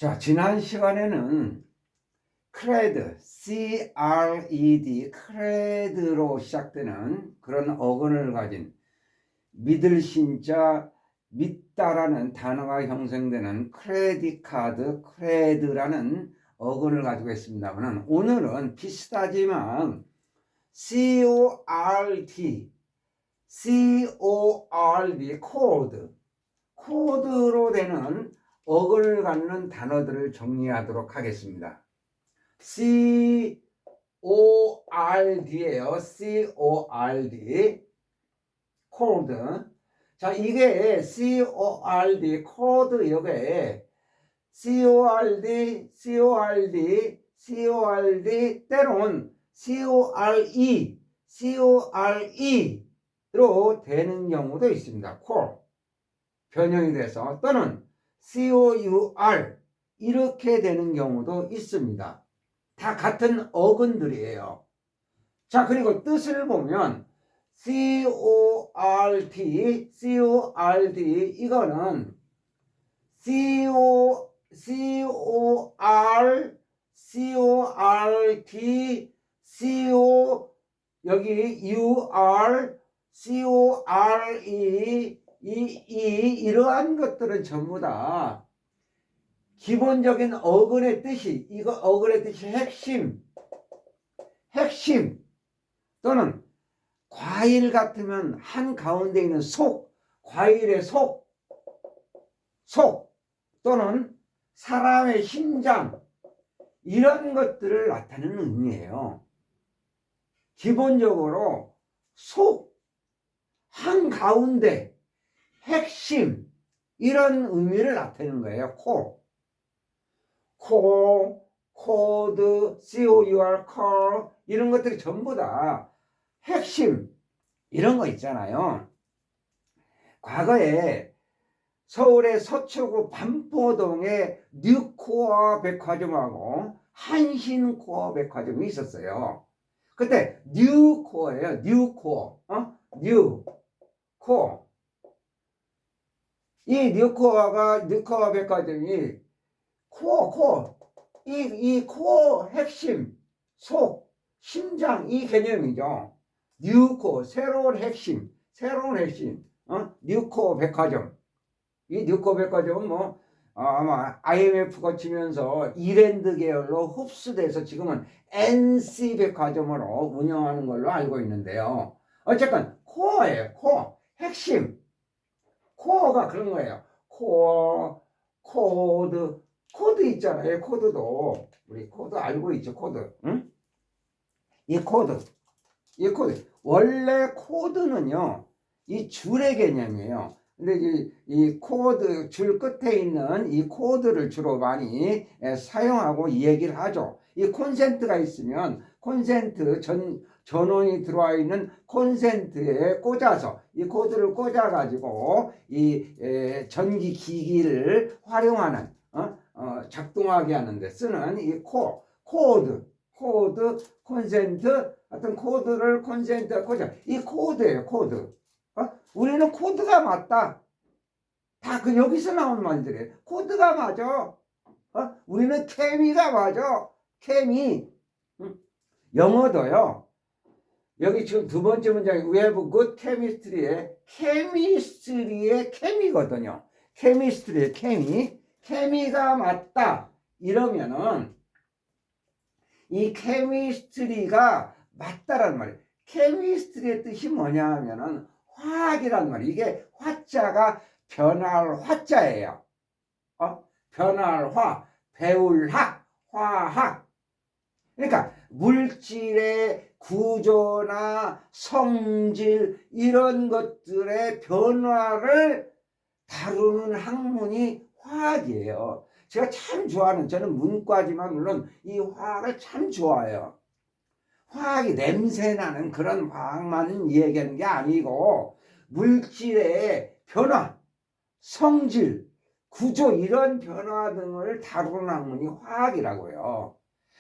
자, 지난 시간에는 CRED, C-R-E-D, CRED로 시작되는 그런 어근을 가진 믿을 신자 믿다라는 단어가 형성되는 크레딧 카드, CRED라는 어근을 가지고 있습니다만, 오늘은 비슷하지만 CORD, 코드로 되는 어근을 갖는 단어들을 정리하도록 하겠습니다. CORD예요. CORD, 코드. 자, 이게 CORD, 코드 여기에 CORD, 때론 CORE로 되는 경우도 있습니다. core 변형이 돼서, 또는 COUR 이렇게 되는 경우도 있습니다. 다 같은 어근들이에요. 자, 그리고 뜻을 보면 CORD 이거는 여기 UR, CORE 이러한 것들은 전부 다 기본적인 어근의 뜻이, 이거 어근의 뜻이 핵심 또는 과일 같으면 한 가운데 있는 과일의 속 또는 사람의 심장, 이런 것들을 나타내는 의미예요. 기본적으로 한 가운데, 핵심, 이런 의미를 나타내는 거예요. 코드, COUR, core 이런 것들이 전부 다 핵심, 이런 거 있잖아요. 과거에 서울의 서초구 반포동에 뉴코어 백화점하고 한신코어 백화점이 있었어요. 그때 뉴코어예요. 뉴코어. 이 뉴코어 백화점이 이 코어 핵심, 심장, 이 개념이죠. 뉴코어, 새로운 핵심, 뉴코어 백화점. 이 뉴코어 백화점은 아마 IMF 거치면서 이랜드 계열로 흡수돼서 지금은 NC 백화점으로 운영하는 걸로 알고 있는데요. 어쨌건 코어예요. 핵심. 코어가 그런 거예요. 코드 있잖아요. 코드도 우리 코드 알고 있죠. 코드. 응? 이 코드. 원래 코드는요, 이 줄의 개념이에요. 근데 이 코드, 줄 끝에 있는 이 코드를 주로 많이 사용하고 이 얘기를 하죠. 이 콘센트가 있으면 콘센트 전원이 들어와 있는 콘센트에 꽂아서, 이 코드를 꽂아 가지고 이 전기 기기를 활용하는, 작동하게 하는데 쓰는 이 코드, 콘센트, 어떤 코드를 콘센트에 꽂아. 이 코드예요. 코드. 우리는 코드가 맞다. 다 여기서 나온 말들이에요. 코드가 맞아. 우리는 케미가 맞아. 케미. 영어도요. 여기 지금 두 번째 문장이 We have good chemistry의 케미거든요. 케미스트리의 케미가 맞다. 이러면은 이 케미스트리가 맞다라는 말이에요. 케미스트리의 뜻이 뭐냐 하면은 화학이란 말이에요. 이게 화자가 변할 화자예요. 변할 배울 화학. 그러니까 물질의 구조나 성질, 이런 것들의 변화를 다루는 학문이 화학이에요. 제가 참 좋아하는, 저는 문과지만 물론 이 화학을 참 좋아해요. 화학이 냄새나는 그런 화학만 얘기하는 게 아니고, 물질의 변화, 성질, 구조, 이런 변화 등을 다루는 학문이 화학이라고요.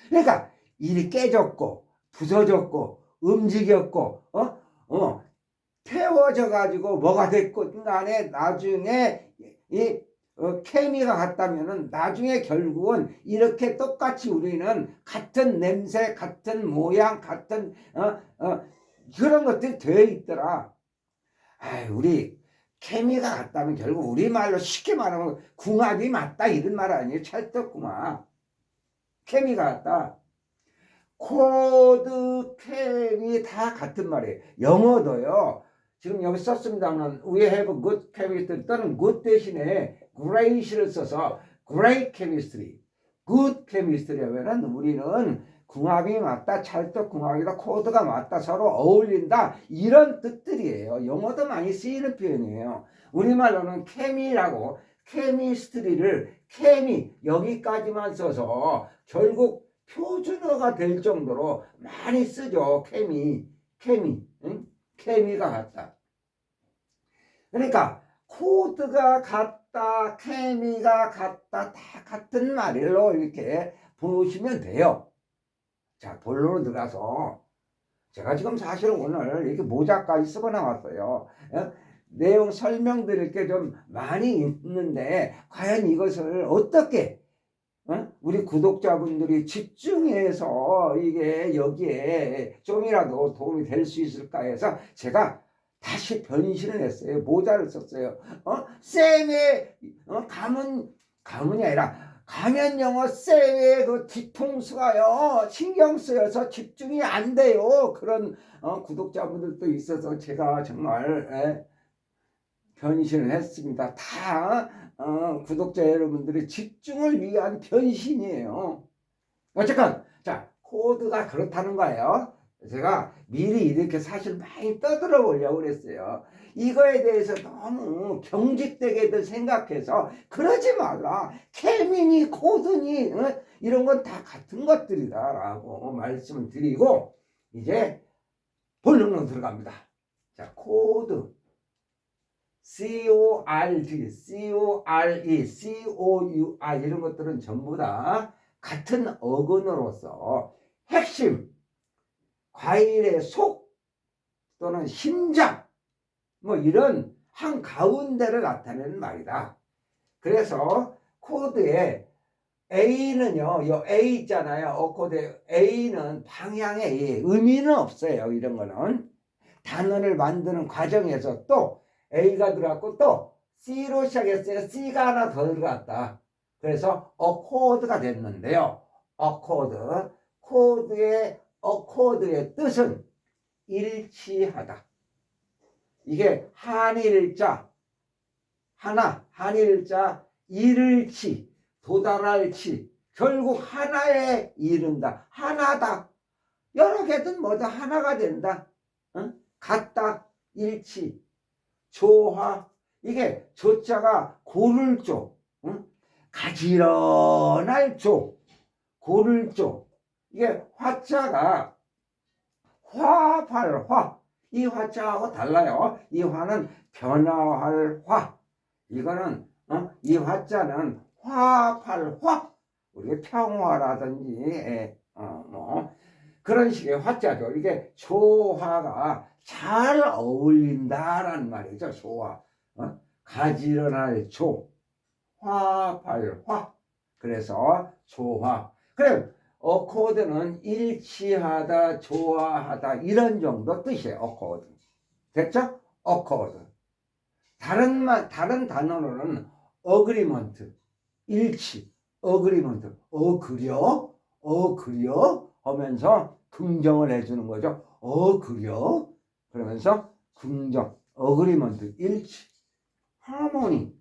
그러니까 일이 깨졌고 부서졌고 움직였고 태워져 가지고 뭐가 됐건 간에 나중에 이 케미가 같다면은 나중에 결국은 이렇게 똑같이 우리는 같은 냄새, 같은 모양, 같은 그런 것들이 되어 있더라. 우리 케미가 같다면 결국 우리말로 쉽게 말하면 궁합이 맞다 이런 말 아니에요. 찰떡궁합. 케미가 같다. 코드, 케미 다 같은 말이에요. 영어도요. 지금 여기 썼습니다만 we have good chemistry 또는 good 대신에 great를 써서 great chemistry, good chemistry 하면은 우리는 궁합이 맞다, 찰떡궁합이다, 코드가 맞다, 서로 어울린다 이런 뜻들이에요. 영어도 많이 쓰이는 표현이에요. 우리말로는 케미라고 케미스트리를 케미 여기까지만 써서 결국 표준어가 될 정도로 많이 쓰죠. 케미, 응? 케미가 같다. 그러니까 코드가 같다, 케미가 같다, 다 같은 말로 이렇게 보시면 돼요. 자, 본론으로 들어가서 제가 지금 사실 오늘 이렇게 모자까지 쓰고 나왔어요. 내용 설명드릴 게 좀 많이 있는데 과연 이것을 어떻게 우리 구독자분들이 집중해서 이게 여기에 좀이라도 도움이 될 수 있을까 해서 제가 다시 변신을 했어요. 모자를 썼어요. 쌤의 가문이 아니라 가면 영어 쌤의 그 뒤통수가요 신경 쓰여서 집중이 안 돼요. 그런 구독자분들도 있어서 제가 정말 변신을 했습니다. 다 구독자 여러분들의 집중을 위한 변신이에요. 어쨌건 자 코드가 그렇다는 거예요. 제가 미리 이렇게 사실 많이 떠들어 보려고 그랬어요. 이거에 대해서 너무 경직되게들 생각해서 그러지 말라. 케미니 코드니 이런 건 다 같은 것들이다 라고 말씀을 드리고 이제 본론으로 들어갑니다. 자 코드 CORD, CORE, COUR 이런 것들은 전부 다 같은 어근으로서 핵심, 과일의 속 또는 심장 뭐 이런 한가운데를 나타내는 말이다. 그래서 코드에 A는요, 요 A 있잖아요. 코드 A는 방향의 A, 의미는 없어요. 이런 거는 단어를 만드는 과정에서 또 A가 들어갔고 또 C로 시작했어요. C가 하나 더 들어갔다. 그래서 어코드가 됐는데요. 어코드의 뜻은 일치하다. 이게 한일자 하나, 한일자 이를치, 도달할치, 결국 하나에 이른다. 하나다. 여러 개든 뭐다 하나가 된다. 같다, 일치. 조화 이게 조자가 고를 조 가지런할 조 고를 조 이게 화자가 화팔 이 화자하고 달라요. 이 화는 변화할 화 이거는 이 화자는 화팔 우리가 평화라든지 뭐 그런 식의 화자죠. 이게 조화가 잘 어울린다라는 말이죠. 조화. 가지런할 조, 화팔 그래서 조화. 그래 어코드는 일치하다, 조화하다 이런 정도 뜻이에요. 어코드. 됐죠? 어코드. 다른 단어로는 어그리먼트, 일치, 어그리먼트, 그려 하면서 긍정을 해주는 거죠. 그려 그러면서 긍정, 어그리먼트, 일치, 하모니,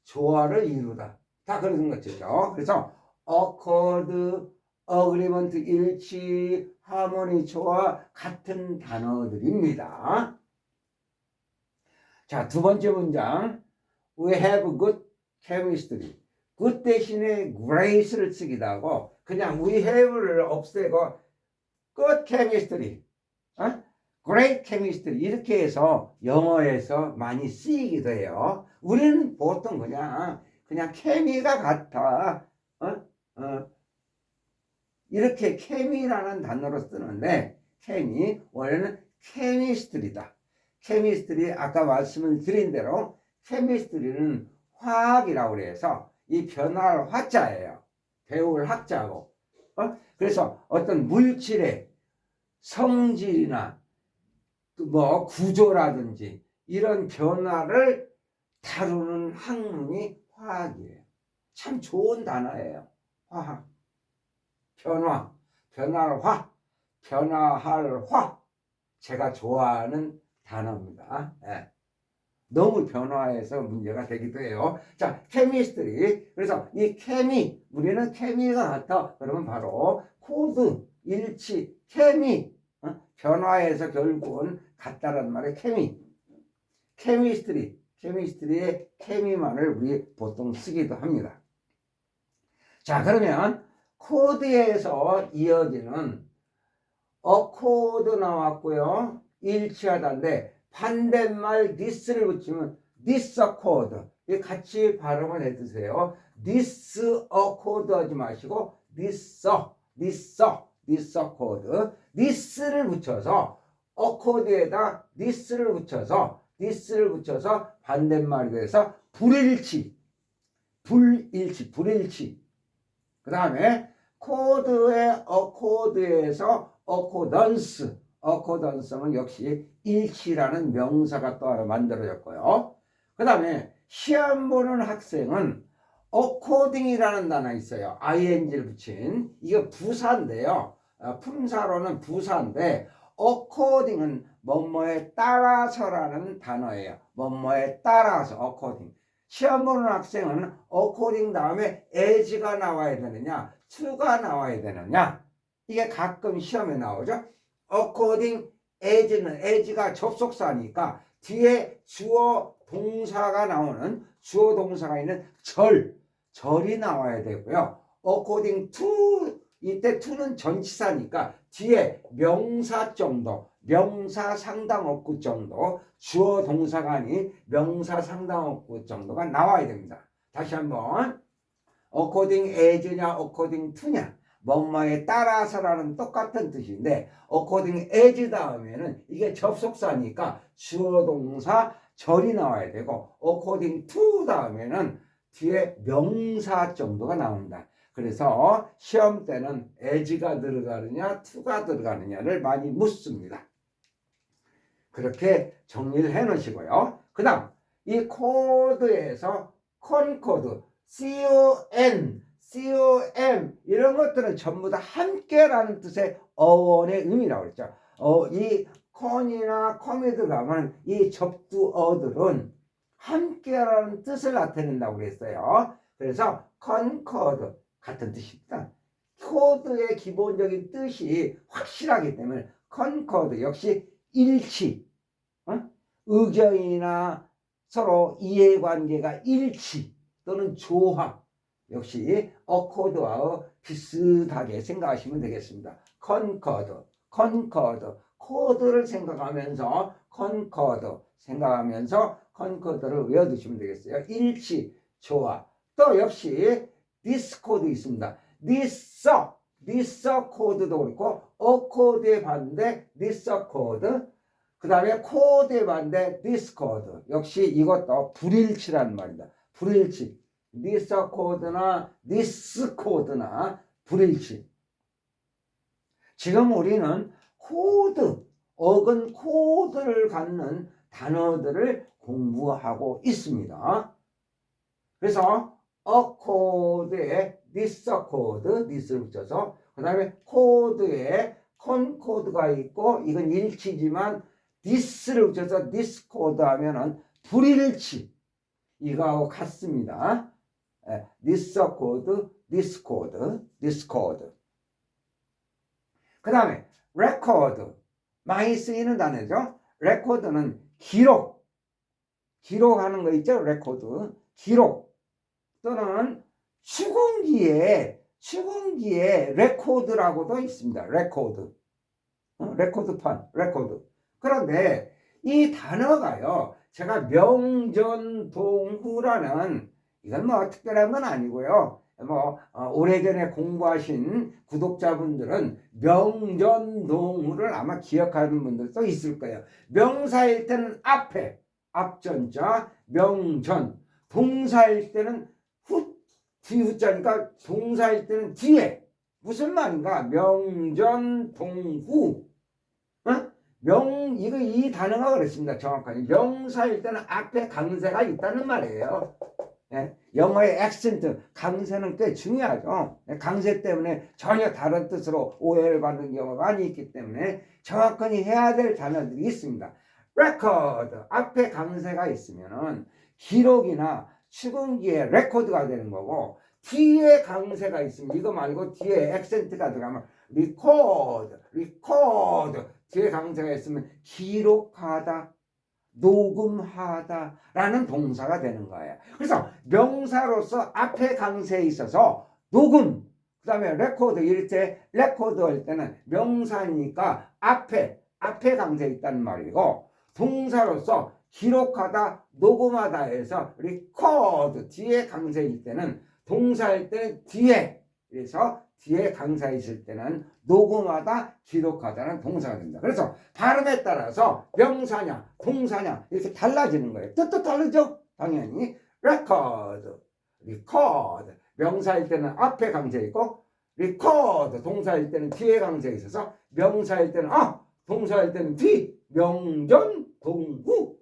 조화를 이루다. 다 그런 것이죠. 그래서 어코드, 어그리먼트, 일치, 하모니, 조화 같은 단어들입니다. 자, 두 번째 문장. We have good chemistry. good 대신에 great를 쓰기도 하고 그냥 we have를 없애고 good chemistry, great chemistry 이렇게 해서 영어에서 많이 쓰이기도 해요. 우리는 보통 그냥 케미가 같아. 이렇게 케미라는 단어로 쓰는데 케미 원래는 케미스트리다. 케미스트리 아까 말씀을 드린 대로 케미스트리는 화학이라고 그래서 이 변화할 화자예요. 배울 학자고. 그래서 어떤 물질의 성질이나 뭐 구조라든지 이런 변화를 다루는 학문이 화학이에요. 참 좋은 단어예요. 화학. 변화, 변화할 화, 변화할 화. 제가 좋아하는 단어입니다. 네. 너무 변화해서 문제가 되기도 해요. 자, 케미스트리. 그래서 이 케미, 우리는 케미가 같아. 그러면 바로 코드, 일치, 케미. 변화해서 결국은 같다는 말의 케미. 케미스트리. 케미스트리의 케미만을 우리 보통 쓰기도 합니다. 자, 그러면 코드에서 이어지는 어코드 나왔고요. 일치하다인데 반대말 this를 붙이면 this accord. 같이 발음을 해주세요. this accord 하지 마시고 this accord. this를 붙여서 accord에다 this를 붙여서 반대말이 돼서 불일치. 그 다음에 코드의 어코드에서 어코던스는 역시 일치라는 명사가 또 하나 만들어졌고요. 그 다음에 시험 보는 학생은 어코딩이라는 단어 있어요. ing를 붙인 이게 부사인데요. 품사로는 부사인데 어코딩은 뭐뭐에 따라서라는 단어예요. 뭐뭐에 따라서 어코딩. 시험 보는 학생은 어코딩 다음에 as가 나와야 되느냐 to가 나와야 되느냐 이게 가끔 시험에 나오죠. according as가 접속사니까 뒤에 주어 동사가 나오는 주어 동사가 있는 절이 나와야 되고요. according to 이때 to는 전치사니까 뒤에 명사 정도 명사 상당어구 정도 주어 동사가 아닌 명사 상당어구 정도가 나와야 됩니다. 다시 한번 according as냐 according to냐 뭐뭐에 따라서라는 똑같은 뜻인데 according as 다음에는 이게 접속사니까 주어 동사 절이 나와야 되고 according to 다음에는 뒤에 명사 정도가 나온다. 그래서 시험 때는 as가 들어가느냐 to가 들어가느냐를 많이 묻습니다. 그렇게 정리를 해 놓으시고요. 그 다음 이 코드에서 concord, com 이런 것들은 전부 다 함께라는 뜻의 어원의 의미라고 그랬죠. 이 con이나 com이 들어가면 이 접두어들은 함께라는 뜻을 나타낸다고 그랬어요. 그래서 concord 같은 뜻입니다. 코드의 기본적인 뜻이 확실하기 때문에 concord 역시 일치, 의견이나 서로 이해관계가 일치 또는 조화 역시 어코드와 비슷하게 생각하시면 되겠습니다. concord, 코드를 생각하면서 concord 생각하면서 concord를 외워두시면 되겠어요. 일치, 조화. 또 역시 discord 있습니다. discord도 그렇고 accord의 반대 discord 그 다음에 code의 반대 discord 역시 이것도 불일치라는 말입니다. 불일치 discord나 discord나 불일치. 지금 우리는 코드 어근 코드를 갖는 단어들을 공부하고 있습니다. 그래서 accord에 discord, this를 붙여서 그 다음에 code에 concord가 있고 이건 일치지만 this를 붙여서 discord 하면은 불일치 이거하고 같습니다. discord. 그 다음에 record 많이 쓰이는 단어죠. record는 기록하는 거 있죠. record 기록 또는 수공기에 레코드라고도 있습니다. 레코드판. 그런데 이 단어가요. 제가 명전동후라는 이건 뭐 특별한 건 아니고요. 오래전에 공부하신 구독자분들은 명전동후를 아마 기억하는 분들도 있을 거예요. 명사일 때는 앞전자 명전 동사일 때는 후, 뒤후자니까 동사일 때는 뒤에. 무슨 말인가? 명전동후. 어? 이거 이 단어가 그렇습니다. 정확하게. 명사일 때는 앞에 강세가 있다는 말이에요. 예? 영어의 액센트, 강세는 꽤 중요하죠. 강세 때문에 전혀 다른 뜻으로 오해를 받는 경우가 많이 있기 때문에 정확히 해야 될 단어들이 있습니다. record, 앞에 강세가 있으면은 기록이나 추궁기에 레코드가 되는 거고, 뒤에 강세가 있으면 이거 말고 뒤에 액센트가 들어가면 record, 뒤에 강세가 있으면 기록하다, 녹음하다라는 동사가 되는 거예요. 그래서 명사로서 앞에 강세에 있어서 녹음, 그 다음에 레코드, 이럴 때 레코드 할 때는 명사니까 앞에 강세에 있다는 말이고, 동사로서 기록하다, 녹음하다 해서 record, 뒤에 강세일 때는, 동사일 때는 뒤에, 그래서 뒤에 강사 있을 때는 녹음하다, 기록하다는 동사가 됩니다. 그래서 발음에 따라서 명사냐, 동사냐 이렇게 달라지는 거예요. 뜻도 다르죠? 당연히 record, 명사일 때는 앞에 강세 있고, record, 동사일 때는 뒤에 강세 있어서 명사일 때는 동사일 때는 뒤, 명전동후.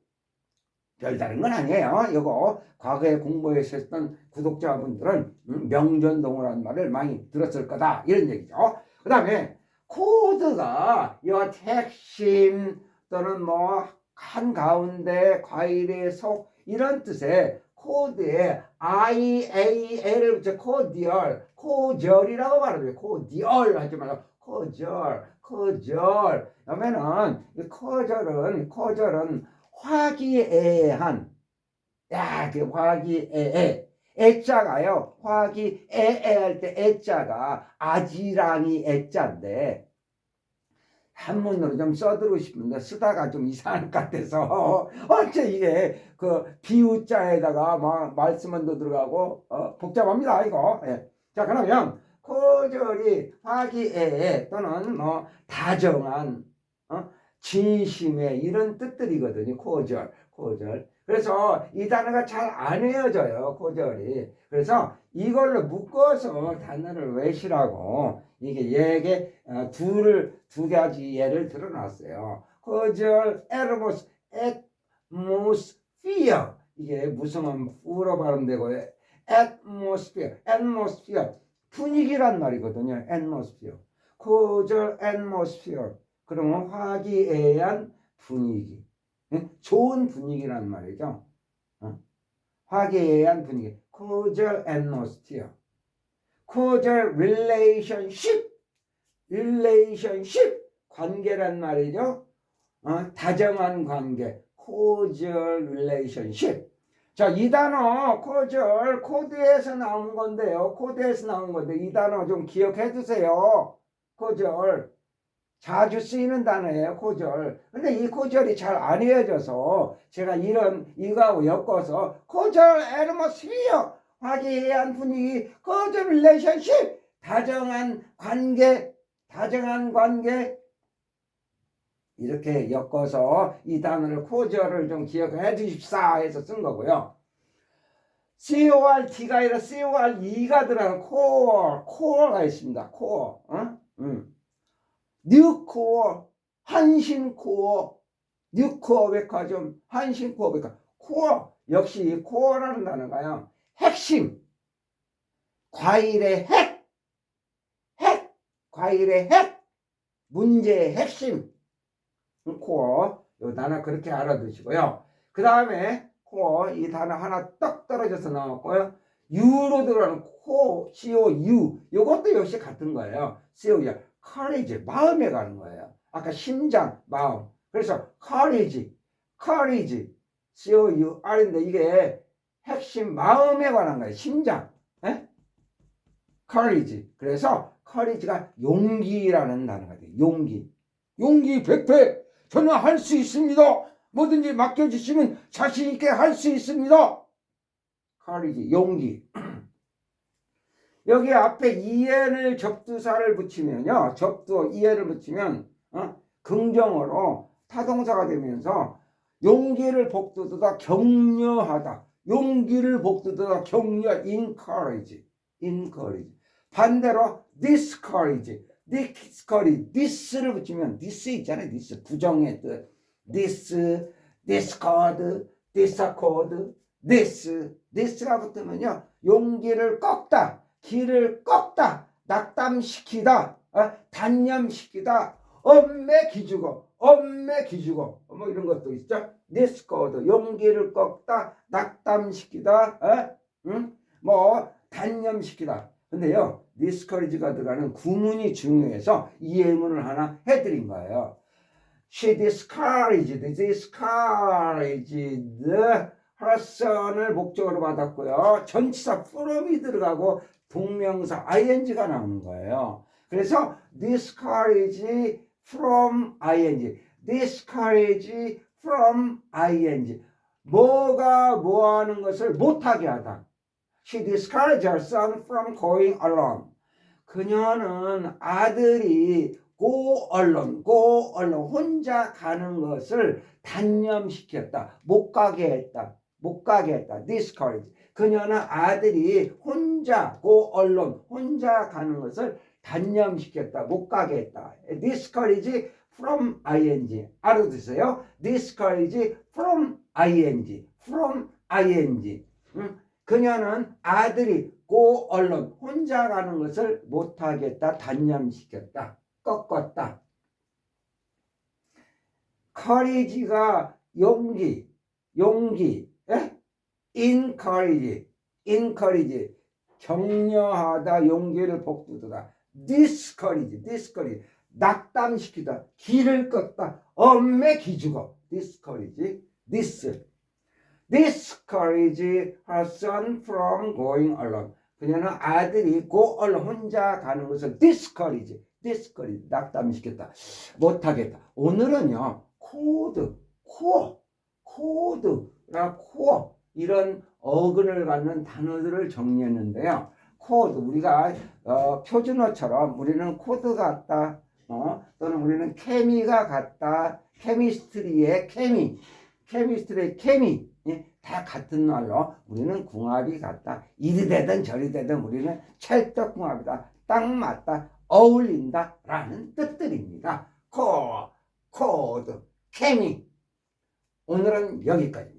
별다른 건 아니에요. 이거 과거에 공부하셨던 구독자분들은 명전동후라는 말을 많이 들었을 거다, 이런 얘기죠. 그 다음에 코드가 이 핵심 또는 뭐 한가운데, 과일의 속, 이런 뜻의 코드에 IAL을 붙여 코절이라고 말하죠. 코디얼 하지 말고 코절. 그러면은 이 코절은 화기애애한, 그 화기애애, 애자가요, 화기애애할 때 애자가 아지랑이 애자인데, 한문으로 좀 써드리고 싶은데 쓰다가 좀 이상할 것 같아서 어째 이게 그 비우자에다가 막 말씀은 더 들어가고 복잡합니다 이거. 예. 자, 그러면 코절이 화기애애 또는 뭐 다정한, 진심의, 이런 뜻들이거든요. 코절. 그래서 이 단어가 잘 안 외워져요, 코절이. 그래서 이걸로 묶어서 단어를 외시라고 이게 두 가지 예를 들어놨어요. 코절, atmosphere. 이게 무슨 우로 발음되고, atmosphere. 분위기란 말이거든요. atmosphere. 코절, atmosphere. 그러면 화기애애한 분위기, 좋은 분위기란 말이죠. 화기애애한 분위기, cordial atmosphere. cordial relationship, 관계란 말이죠. 다정한 관계, cordial relationship. 자, 이 단어 cordial 코드에서 나온 건데요. 이 단어 좀 기억해 두세요. cordial 자주 쓰이는 단어예요, 코절. 근데 이 코절이 잘 안 외워져서 제가 이거하고 엮어서 코절 애트모스피어, 화기애애한 분위기, 코절 릴레이션십, 다정한 관계, 이렇게 엮어서 이 단어를 코절을 좀 기억해 주십사 해서 쓴 거고요. CORT가 아니라 CORE가 들어가는 코어가 있습니다. 코어. 뉴코어, 한신코어, 뉴코어 백화점, 한신코어 백화점. 코어, 역시 이 코어라는 단어가요, 핵심, 과일의 과일의 문제의 핵심, 코어. 이 단어 그렇게 알아두시고요. 그 다음에 코어, 이 단어 하나 떡 떨어져서 나왔고요. U로 들어가는 코, COU, 이것도 역시 같은 거예요. COU. courage, 마음에 가는 거예요. 아까 심장, 마음. 그래서 courage, COUR인데 이게 핵심 마음에 관한 거예요. 심장. courage. 그래서 courage가 용기라는 단어가 돼요. 용기 100배. 저는 할 수 있습니다. 뭐든지 맡겨주시면 자신 있게 할 수 있습니다. courage, 용기. 여기 앞에 EN을 접두사를 붙이면요, EN을 붙이면 긍정어로 타동사가 되면서 용기를 북돋우다, 격려하다, 용기를 북돋우다. 격려, encourage. 반대로 discourage. this를 붙이면 this 있잖아요. this 부정의 뜻. discord, this가 붙으면요 용기를 꺾다, 길을 꺾다, 낙담시키다, 단념시키다, 엄매 기주고 뭐 이런 것도 있죠. discord 용기를 꺾다, 낙담시키다, 뭐 단념시키다. 근데요 discourage가 들어가는 구문이 중요해서 이 예문을 하나 해드린 거예요. She discouraged her son을 목적으로 받았고요. 전치사 from이 들어가고 동명사 ing가 나오는 거예요. 그래서 discourage from ing. 뭐가 뭐 하는 것을 못하게 하다. She discouraged her son from going alone. 그녀는 아들이 go alone 혼자 가는 것을 단념시켰다. 못 가게 했다. discourage. 그녀는 아들이 혼자 go alone 혼자 가는 것을 단념시켰다. 못 가게 했다. discourage from ing. 알아두세요. discourage from ing. 그녀는 아들이 go alone 혼자 가는 것을 못하겠다. 단념시켰다. 꺾었다. courage가 용기. encourage 격려하다, 용기를 북돋우다. discourage 낙담시키다, 길을 꺾다, 엄매 기죽어. discourage her son from going alone. 그녀는 아들이 go alone 혼자 가는 것을 discourage 낙담시켰다. 못하겠다. 오늘은요 코어 이런 어근을 갖는 단어들을 정리했는데요. 코드 우리가 표준어처럼 우리는 코드 같다, 또는 우리는 케미가 같다, 케미스트리의 케미 다 같은 말로 우리는 궁합이 같다. 이리 되든 저리 되든 우리는 찰떡궁합이다. 딱 맞다. 어울린다 라는 뜻들입니다. 코드, 케미. 오늘은 여기까지.